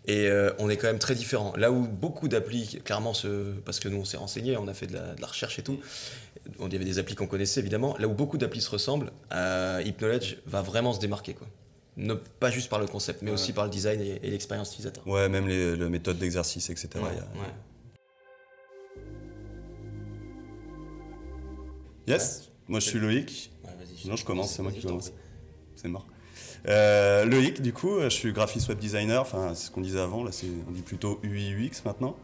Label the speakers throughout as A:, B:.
A: Et on est quand même très différents. Là où beaucoup d'applis, clairement, parce que nous on s'est renseigné, on a fait de la recherche et tout, il y avait des applis qu'on connaissait évidemment, là où beaucoup d'applis se ressemblent, Hypnoledge va vraiment se démarquer, quoi. Pas juste par le concept, mais aussi par le design et l'expérience utilisateur.
B: Ouais, même les méthodes d'exercice, etc.
A: Ouais,
B: Il y a-
A: ouais.
B: Yes, moi je suis Loïc.
A: Ouais, vas-y,
B: Non, je commence, c'est moi qui
A: je t'en
B: commence.
A: prie.
B: C'est mort. Loïc, du coup, je suis graphiste web designer, enfin c'est ce qu'on disait avant, là on dit plutôt UI UX maintenant.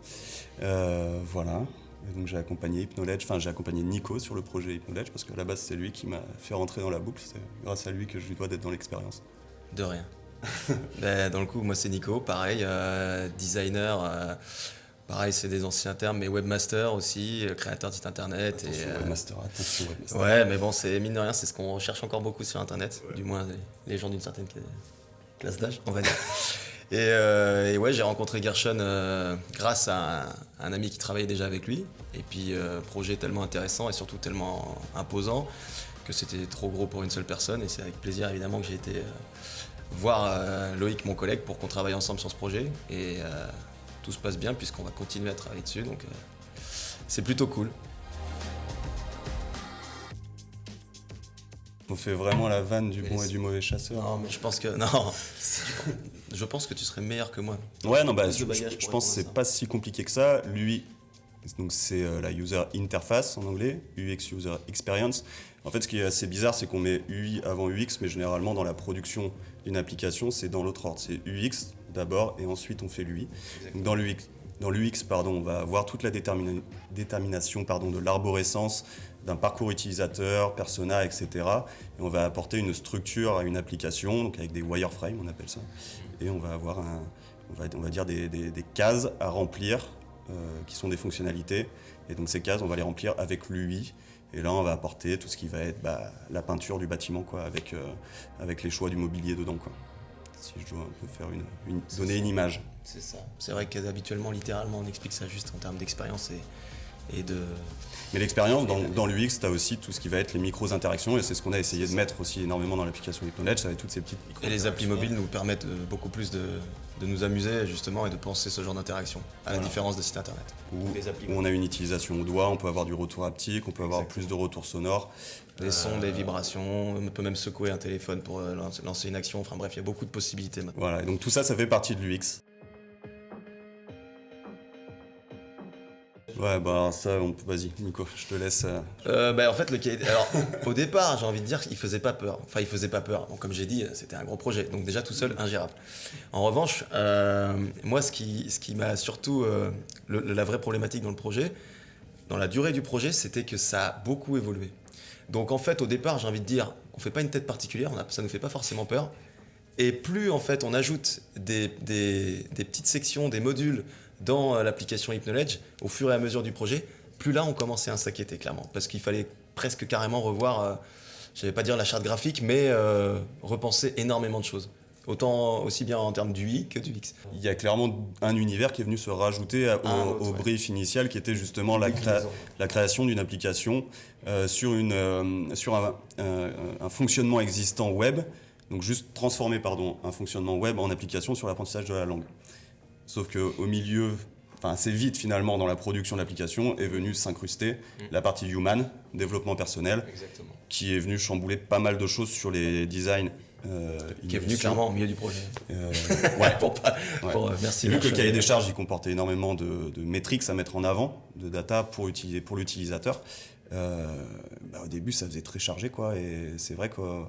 B: Voilà. Et donc j'ai accompagné Hypnoledge, enfin j'ai accompagné Nico sur le projet Hypnoledge parce qu'à la base c'est lui qui m'a fait rentrer dans la boucle, c'est grâce à lui que je lui dois d'être dans l'expérience.
A: De rien. Dans le coup, moi c'est Nico, pareil, designer, pareil c'est des anciens termes, mais webmaster aussi, créateur de site internet.
B: Attention webmaster, attention webmaster.
A: Ouais, mais bon, c'est mine de rien, c'est ce qu'on recherche encore beaucoup sur internet, du moins les gens d'une certaine classe d'âge, on va dire. Et ouais, j'ai rencontré Gershon grâce à un ami qui travaillait déjà avec lui, et puis projet tellement intéressant et surtout tellement imposant que c'était trop gros pour une seule personne, et c'est avec plaisir évidemment que j'ai été voir Loïc, mon collègue, pour qu'on travaille ensemble sur ce projet. Et tout se passe bien puisqu'on va continuer à travailler dessus, donc c'est plutôt cool.
B: On fait vraiment la vanne du bon et du mauvais chasseur.
A: Non, mais je pense que non, je pense que tu serais meilleur que moi.
B: Ouais, non, bah,
A: Plus de bagages
B: je
A: pour
B: pense que c'est
A: répondre à ça.
B: pas si compliqué que ça. Lui, donc c'est la user interface en anglais, UX user experience. En fait, ce qui est assez bizarre, c'est qu'on met UI avant UX, mais généralement dans la production d'une application, c'est dans l'autre ordre. C'est UX d'abord et ensuite on fait l'UI. Donc dans l'UX, pardon, on va avoir toute la détermination de l'arborescence d'un parcours utilisateur, persona, etc. Et on va apporter une structure à une application, donc avec des wireframes, on appelle ça. Et on va avoir on va dire des cases à remplir qui sont des fonctionnalités. Et donc ces cases, on va les remplir avec l'UI. Et là, on va apporter tout ce qui va être la peinture du bâtiment, quoi, avec les choix du mobilier dedans, quoi. Si je dois un peu faire donner une image.
A: C'est ça. C'est vrai qu'habituellement, littéralement, on explique ça juste en termes d'expérience et de...
B: Mais l'expérience, dans l'UX, tu as aussi tout ce qui va être les micro-interactions, et c'est ce qu'on a essayé de mettre aussi énormément dans l'application Hypnoledge, ça va être toutes ces petites
A: Et les applis mobiles nous permettent beaucoup plus de nous amuser justement et de penser ce genre d'interaction, à la différence de sites internet.
B: où on a une utilisation au doigt, on peut avoir du retour haptique, on peut avoir plus de retours sonores.
A: Des sons, des vibrations, on peut même secouer un téléphone pour lancer une action, enfin bref, il y a beaucoup de possibilités maintenant.
B: Voilà, et donc tout ça, ça fait partie de l'UX. Ouais, bah ça, vas-y, Nico, je te laisse.
A: En fait, alors, au départ, j'ai envie de dire qu'il faisait pas peur. Enfin, il faisait pas peur. Donc, comme j'ai dit, c'était un gros projet. Donc, déjà, tout seul, ingérable. En revanche, moi, ce qui m'a surtout... la vraie problématique dans le projet, dans la durée du projet, c'était que ça a beaucoup évolué. Donc, en fait, au départ, j'ai envie de dire, on fait pas une tête particulière, ça nous fait pas forcément peur. Et plus, en fait, on ajoute des petites sections, des modules dans l'application Hypnoledge, au fur et à mesure du projet, plus là, on commençait à s'inquiéter, clairement. Parce qu'il fallait presque carrément revoir, je vais pas dire la charte graphique, mais repenser énormément de choses. Autant aussi bien en termes d'UI que du X.
B: Il y a clairement un univers qui est venu se rajouter au brief initial, qui était justement la création d'une application sur un fonctionnement existant web. Donc juste transformer un fonctionnement web en application sur l'apprentissage de la langue. Sauf qu'au milieu, assez vite finalement dans la production de l'application, est venue s'incruster la partie human, développement personnel, qui est venue chambouler pas mal de choses sur les designs.
A: Qui est venu clairement au milieu du projet. Merci.
B: Vu que le cahier des charges, il comportait énormément de métriques à mettre en avant, de data pour l'utilisateur. Au début, ça faisait très chargé, quoi. Et c'est vrai qu'on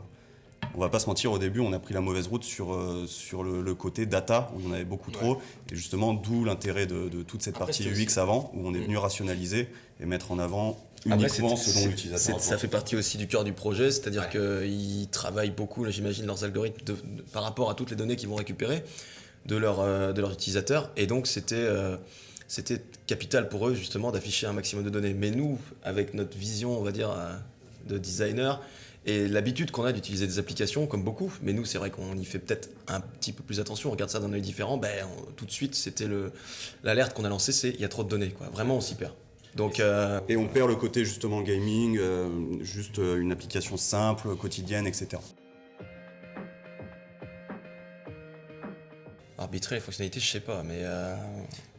B: va pas se mentir, au début, on a pris la mauvaise route sur le côté data, où il y en avait beaucoup trop. Et justement, d'où l'intérêt de toute cette partie UX avant, où on est venu rationaliser et mettre en avant uniquement ce dont l'utilisateur.
A: Ça fait partie aussi du cœur du projet, c'est-à-dire qu'ils travaillent beaucoup, là, j'imagine, leurs algorithmes par rapport à toutes les données qu'ils vont récupérer de leurs utilisateurs. Et donc, c'était capital pour eux, justement, d'afficher un maximum de données. Mais nous, avec notre vision, on va dire, de designer, et l'habitude qu'on a d'utiliser des applications, comme beaucoup, mais nous, c'est vrai qu'on y fait peut-être un petit peu plus attention, on regarde ça d'un œil différent, tout de suite, c'était l'alerte qu'on a lancée, c'est il y a trop de données, quoi. Vraiment, on s'y perd. Donc,
B: et on perd le côté justement gaming, juste une application simple, quotidienne, etc.
A: arbitrer les fonctionnalités, je sais pas, mais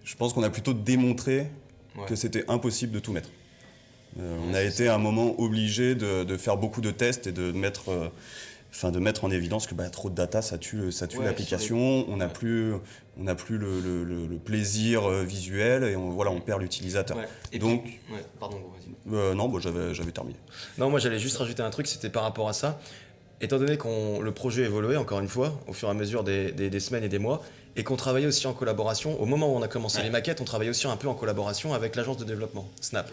B: Je pense qu'on a plutôt démontré
A: ouais.
B: que c'était impossible de tout mettre. On a été à un moment obligé de faire beaucoup de tests et de mettre en évidence que trop de data, ça tue
A: Ouais,
B: l'application. On n'a
A: ouais.
B: plus le plaisir visuel et on perd l'utilisateur.
A: Ouais. Et
B: Donc,
A: puis, ouais, pardon, vas-y.
B: non, j'avais terminé.
A: Non, moi j'allais juste rajouter un truc, c'était par rapport à ça. Étant donné que le projet évoluait, encore une fois, au fur et à mesure des semaines et des mois, et qu'on travaillait aussi en collaboration, au moment où on a commencé les maquettes, on travaillait aussi un peu en collaboration avec l'agence de développement, Snap.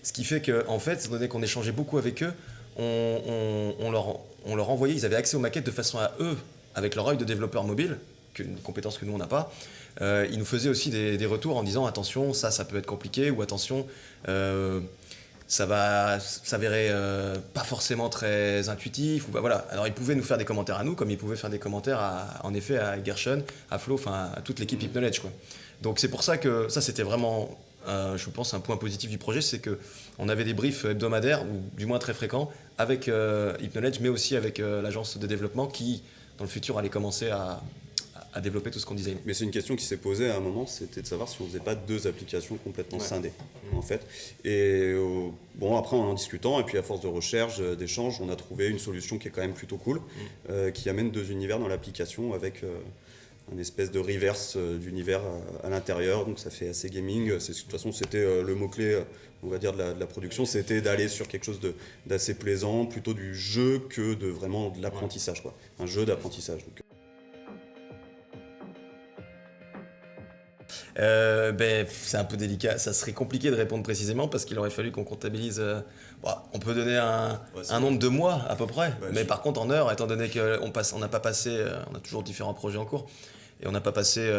A: Ce qui fait qu'en fait, étant donné qu'on échangeait beaucoup avec eux, on leur envoyait, ils avaient accès aux maquettes de façon à eux, avec leur œil de développeur mobile, une compétence que nous on n'a pas, ils nous faisaient aussi des retours en disant attention, ça peut être compliqué, ou attention, ça va s'avérer pas forcément très intuitif. Ou voilà. Alors ils pouvaient nous faire des commentaires à nous, comme ils pouvaient faire des commentaires en effet à Gershon, à Flo, enfin à toute l'équipe Hypknowledge, quoi. Donc c'est pour ça que ça c'était vraiment, je pense, un point positif du projet, c'est qu'on avait des briefs hebdomadaires, ou du moins très fréquents, avec Hypknowledge, mais aussi avec l'agence de développement qui, dans le futur, allait commencer à développer tout ce qu'on disait.
B: Mais c'est une question qui s'est posée à un moment, c'était de savoir si on faisait pas deux applications complètement scindées, en fait. Et après en discutant, et puis à force de recherche, d'échanges, on a trouvé une solution qui est quand même plutôt cool, qui amène deux univers dans l'application avec une espèce de reverse d'univers à l'intérieur, donc ça fait assez gaming. De toute façon, c'était le mot-clé, on va dire, de la production, c'était d'aller sur quelque chose d'assez plaisant, plutôt du jeu que de vraiment de l'apprentissage, quoi. Un jeu d'apprentissage. Donc.
A: C'est un peu délicat, ça serait compliqué de répondre précisément parce qu'il aurait fallu qu'on comptabilise. On peut donner un nombre de mois à peu près, mais par contre en heures, étant donné qu'on n'a pas passé, on a toujours différents projets en cours, et on n'a pas passé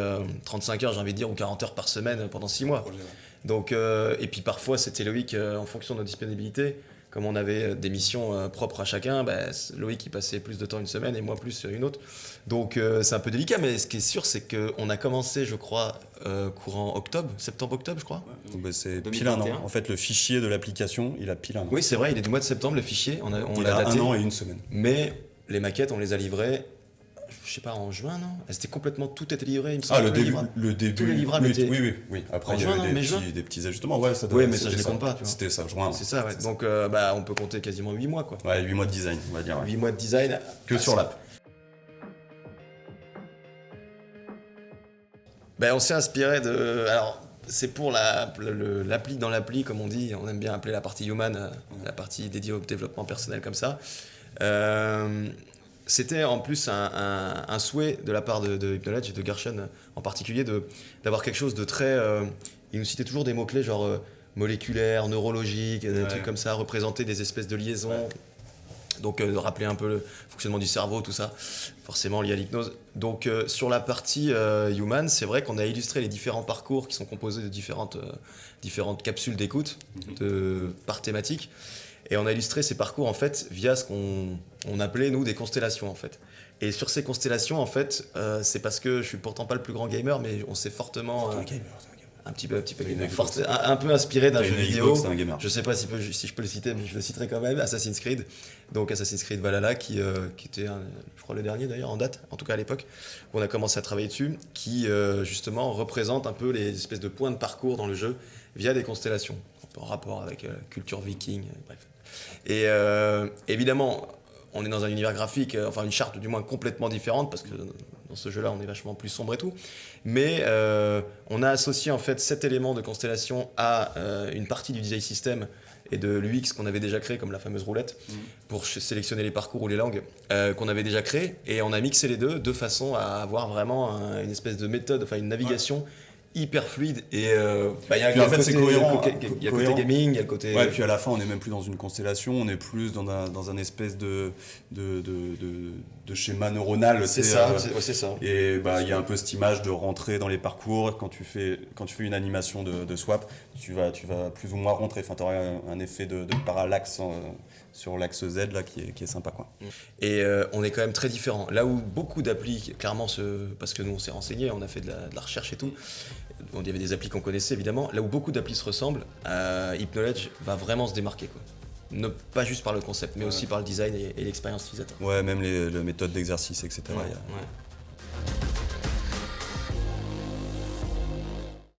A: 35 heures, j'ai envie de dire, ou 40 heures par semaine pendant 6 mois. Donc, et puis parfois c'était Loïc, en fonction de nos disponibilités, comme on avait des missions propres à chacun, Loïc il passait plus de temps une semaine et moi plus une autre. Donc c'est un peu délicat, mais ce qui est sûr, c'est qu'on a commencé, je crois, courant septembre-octobre, je crois.
B: Ouais. C'est pile un an. En fait, le fichier de l'application, il a pile un an.
A: Oui, c'est vrai, il est du mois de septembre, le fichier. On
B: il
A: l'a
B: a
A: daté.
B: 1 an et 1 semaine.
A: Mais les maquettes, on les a livrées, je sais pas, en juin, non? C'était complètement, tout était livré, il me semble.
B: Le début.
A: Tous les livrables étaient...
B: Oui. Après, il y avait des petits ajustements. Ouais, ça
A: oui, mais ça, je les compte pas.
B: C'était ça, juin.
A: C'est ça, ouais. Donc, on peut compter quasiment 8 mois, quoi.
B: Ouais, 8 mois de design, on va dire.
A: 8 mois de design.
B: Que sur l'app.
A: On s'est inspiré de... Alors, c'est pour l'appli dans l'appli, comme on dit. On aime bien appeler la partie human, la partie dédiée au développement personnel comme ça. C'était en plus un souhait de la part de Hypknowledge et de Gershon en particulier d'avoir quelque chose de très... il nous citait toujours des mots-clés genre moléculaire, neurologique, des trucs comme ça, représenter des espèces de liaisons. Ouais. Donc de rappeler un peu le fonctionnement du cerveau, tout ça, forcément lié à l'hypnose. Donc sur la partie human, c'est vrai qu'on a illustré les différents parcours qui sont composés de différentes capsules d'écoute par thématique. Et on a illustré ces parcours en fait via ce qu'on appelait nous des constellations en fait. Et sur ces constellations en fait, c'est parce que je suis pourtant pas le plus grand gamer, mais on s'est fortement un petit peu gamer, un peu inspiré d'un jeu vidéo. Je sais pas si je peux le citer, mais je le citerai quand même. Assassin's Creed. Donc Assassin's Creed Valhalla qui était je crois le dernier d'ailleurs en date, en tout cas à l'époque où on a commencé à travailler dessus, qui justement représente un peu les espèces de points de parcours dans le jeu via des constellations en rapport avec culture viking, bref. Et évidemment, on est dans un univers graphique, enfin une charte du moins complètement différente, parce que dans ce jeu-là, on est vachement plus sombre et tout. Mais on a associé en fait cet élément de constellation à une partie du design system et de l'UX qu'on avait déjà créé, comme la fameuse roulette, pour sélectionner les parcours ou les langues qu'on avait déjà créées. Et on a mixé les deux de façon à avoir vraiment une espèce de méthode, enfin une navigation hyper fluide et il y a
B: en fait c'est cohérent,
A: il y a le côté gaming, il y a le côté
B: et puis à la fin on n'est même plus dans une constellation, on est plus dans un espèce de schéma neuronal.
A: C'est ça.
B: Et il y a un peu cette image de rentrer dans les parcours quand tu fais une animation de swap, tu vas plus ou moins rentrer, enfin tu auras un effet de parallaxe sur l'axe Z là qui est sympa quoi.
A: Et on est quand même très différents. Là où beaucoup d'applis, clairement, parce que nous on s'est renseigné, on a fait de la recherche et tout, il y avait des applis qu'on connaissait évidemment, là où beaucoup d'applis se ressemblent, Hypknowledge va vraiment se démarquer quoi. Pas juste par le concept, mais aussi par le design et l'expérience utilisateur.
B: Ouais, même les méthodes d'exercice, etc.
A: Ouais.